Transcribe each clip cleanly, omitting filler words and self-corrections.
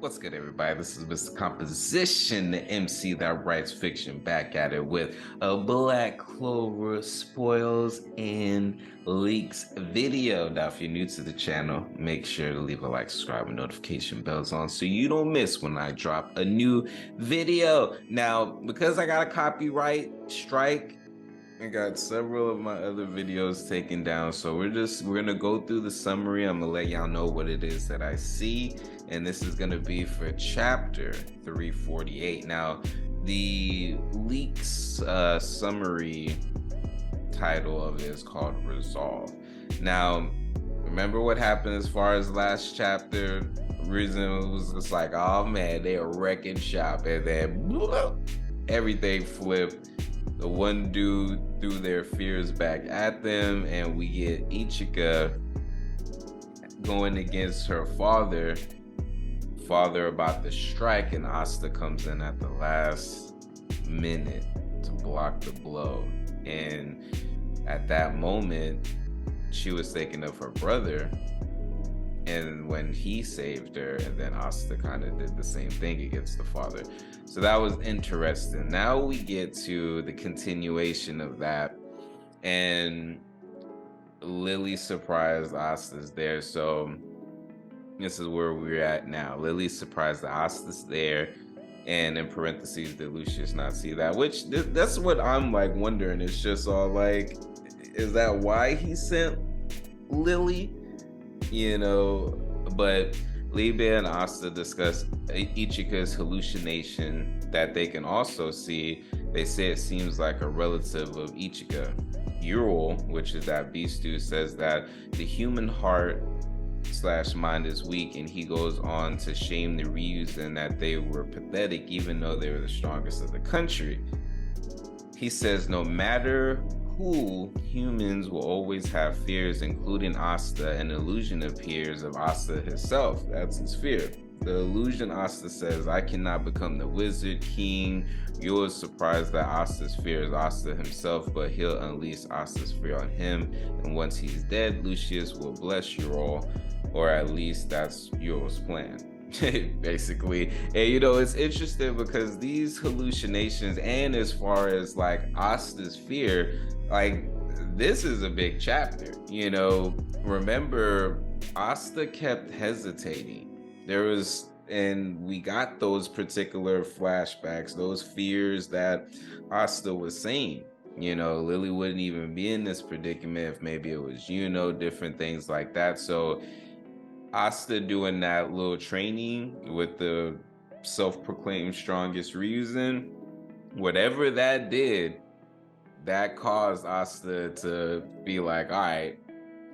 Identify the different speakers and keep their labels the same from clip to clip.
Speaker 1: What's good, everybody? This is Mr. Composition, the MC that writes fiction, back at it with a Black Clover spoils and leaks video. Now, if you're new to the channel, make sure to leave a like, subscribe, and notification bells on so you don't miss when I drop a new video. Now, because I got a copyright strike, I got several of my other videos taken down, so we're gonna go through the summary. I'm gonna let y'all know what it is that I see, and this is gonna be for chapter 348. Now, the leaks summary title of it is called Resolve. Now, remember what happened as far as last chapter? Reason it was just like, oh man, they are wrecking shop, and then everything flipped. The one dude threw their fears back at them, and we get Ichika going against her father about the strike, and Asta comes in at the last minute to block the blow. And at that moment, she was thinking of her brother, and when he saved her, and then Asta kind of did the same thing against the father. So that was interesting. Now we get to the continuation of that, and Lily's surprised Asta's there. So this is where we're at now. Lily's surprised that Asta's there, and in parentheses, did Lucius not see that? Which that's what I'm like wondering. It's just all like, is that why he sent Lily? You know, but Liebe and Asta discuss Ichika's hallucination that they can also see. They say it seems like a relative of Ichika. Ural, which is that beast dude, says that the human heart / mind is weak, and he goes on to shame the Ryus and that they were pathetic even though they were the strongest of the country. He says no matter who, humans will always have fears, including Asta. An illusion appears of Asta himself. That's his fear. The illusion, Asta says, I cannot become the wizard king. You're surprised that Asta's fear is Asta himself, but he'll unleash Asta's fear on him. And once he's dead, Lucius will bless Ural, or at least that's Ural's plan. Basically. And you know, it's interesting because these hallucinations, and as far as like Asta's fear, like this is a big chapter. You know, remember Asta kept hesitating. And we got those particular flashbacks, those fears that Asta was saying. You know, Lily wouldn't even be in this predicament if maybe it was, you know, different things like that. So Asta doing that little training with the self-proclaimed strongest reason, whatever that did, that caused Asta to be like, all right,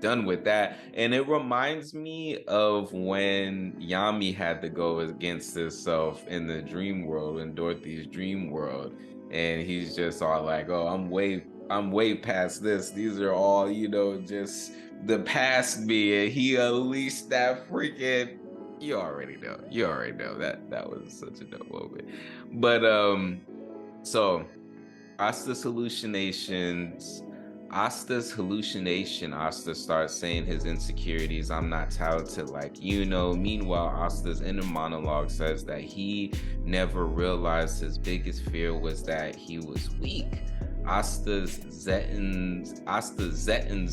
Speaker 1: done with that. And it reminds me of when Yami had to go against himself in the dream world, in Dorothy's dream world, and he's just all like, oh, I'm way past this. These are all, you know, just the past me. And he unleashed that freaking, you already know that was such a dope moment. But so Asta's hallucination, Asta starts saying his insecurities. I'm not talented like you know. Meanwhile, Asta's inner monologue says that he never realized his biggest fear was that he was weak. Asta Zetten's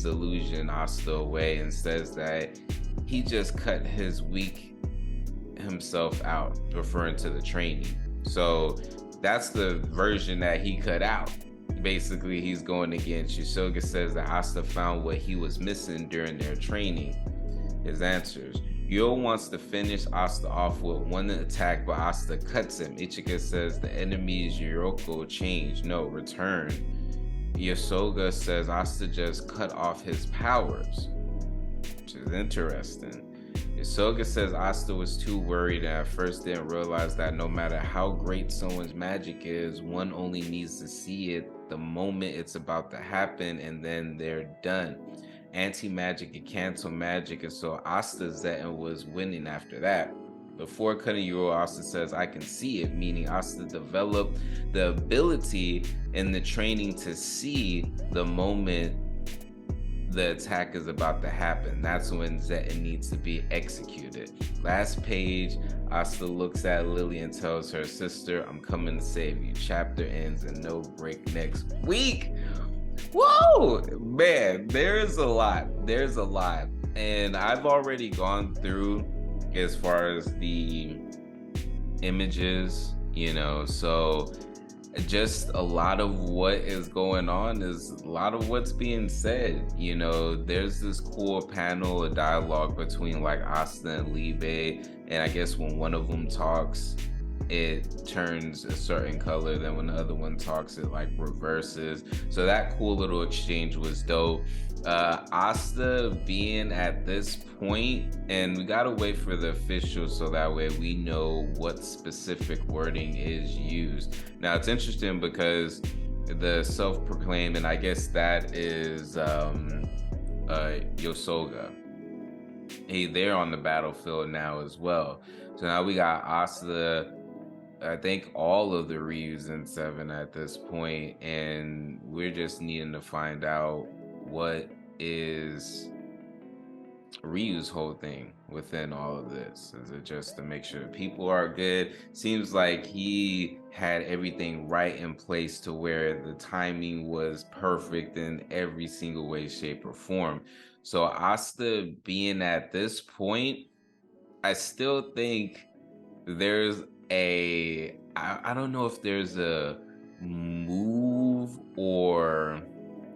Speaker 1: illusion Asta away and says that he just cut his weak himself out, referring to the training. So that's the version that he cut out. Basically, he's going against Yusoga. Says that Asta found what he was missing during their training. His answers. Yo wants to finish Asta off with one attack, but Asta cuts him. Ichika says the enemy's Yuroko changed. No, return. Yusoga says Asta just cut off his powers, which is interesting. Yusoga says Asta was too worried and at first didn't realize that no matter how great someone's magic is, one only needs to see it the moment it's about to happen, and then they're done. Anti-magic can cancel magic, and so Asta Zetten was winning after that. Before cutting Euro, Asta says, I can see it, meaning Asta developed the ability in the training to see the moment the attack is about to happen. That's when Zetten needs to be executed. Last page, Asta looks at Lily and tells her sister, I'm coming to save you. Chapter ends and no break next week. Whoa, man, there's a lot. There's a lot. And I've already gone through as far as the images, you know, so just a lot of what is going on is a lot of what's being said. You know, there's this cool panel, a dialogue between like Asta and Libe, and I guess when one of them talks, it turns a certain color, then when the other one talks, it like reverses. So that cool little exchange was dope. Asta being at this point, and we gotta wait for the official so that way we know what specific wording is used. Now it's interesting because the self-proclaimed, and I guess that is Yosoga. They're on the battlefield now as well. So now we got Asta, I think all of the Ryus in 7 at this point, and we're just needing to find out what is Ryu's whole thing within all of this. Is it just to make sure people are good? Seems like he had everything right in place to where the timing was perfect in every single way, shape, or form. So Asta being at this point, I still think there's I don't know if there's a move or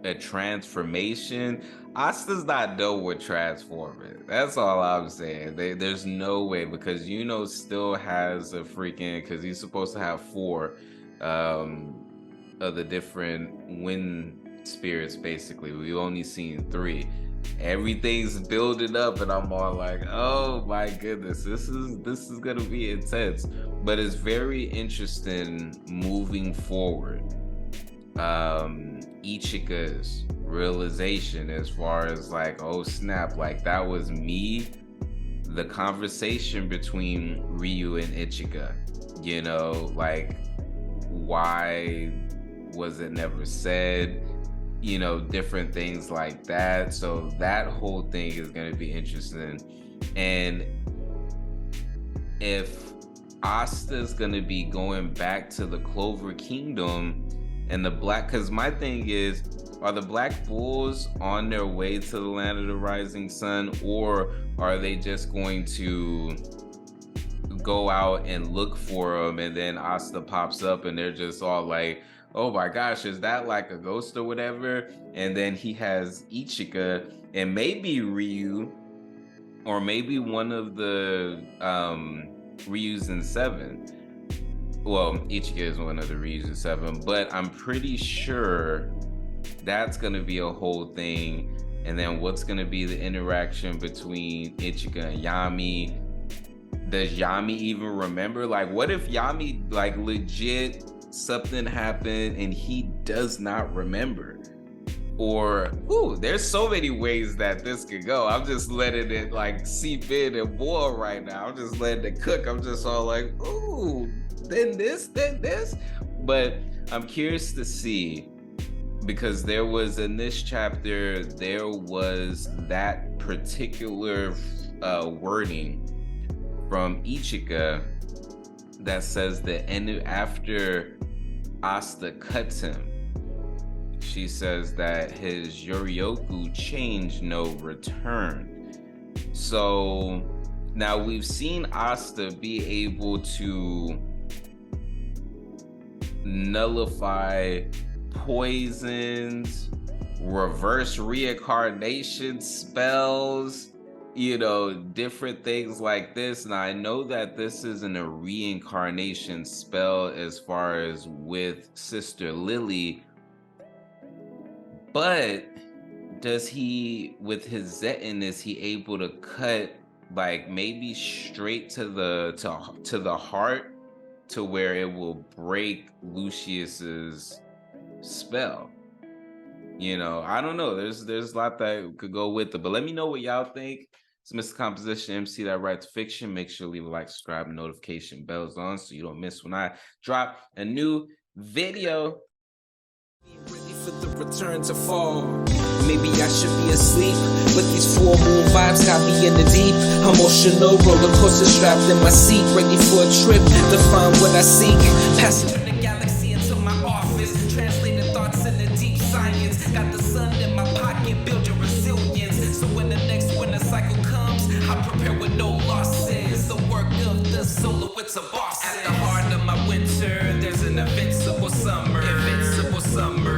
Speaker 1: a transformation. Asta's not done with transforming. That's all I'm saying. There's no way, because Yuno still has a freaking, because he's supposed to have 4 of the different wind spirits. Basically, we've only seen 3. Everything's building up, and I'm all like, oh my goodness, this is gonna be intense. But it's very interesting moving forward. Ichika's realization as far as like, oh snap, like that was me. The conversation between Ryu and Ichika, you know, like why was it never said? You know, different things like that. So that whole thing is going to be interesting. And if Asta's going to be going back to the Clover Kingdom and the Black, because my thing is, are the Black Bulls on their way to the land of the rising sun, or are they just going to go out and look for them, and then Asta pops up and they're just all like, oh my gosh, is that like a ghost or whatever? And then he has Ichika and maybe Ryu, or maybe one of the Ryus in 7. Well, Ichika is one of the Ryus in 7, but I'm pretty sure that's gonna be a whole thing. And then what's gonna be the interaction between Ichika and Yami? Does Yami even remember? Like, what if Yami, like, legit something happened and he does not remember? Or, ooh, there's so many ways that this could go. I'm just letting it like seep in and boil right now. I'm just letting it cook. I'm just all like, ooh, then this. But I'm curious to see, because there was in this chapter, there was that particular wording from Ichika that says that after Asta cuts him, she says that his Yorioku change no return. So now we've seen Asta be able to nullify poisons, reverse reincarnation spells, you know, different things like this. And I know that this isn't a reincarnation spell as far as with Sister Lily, but does he, with his Zetin, is he able to cut like maybe straight to the heart, to where it will break Lucius's spell? You know, I don't know. There's a lot that could go with it, but let me know what y'all think. It's Mr. Composition MC that writes fiction. Make sure to leave a like, subscribe, and notification bells on so you don't miss when I drop a new video.
Speaker 2: Ready for the return to fall. maybe I should be asleep, but these full moon vibes got me in the deep. Emotional roller coaster strapped in my seat, ready for a trip to find what I seek. Passing through the galaxy into my office, translating thoughts into deep science. Got the sun in my pocket, build your resilience, so when the next winter cycle comes, I prepare with no losses. The work of the soloists are bosses. At the heart of my winter, there's an invincible summer. Invincible summer.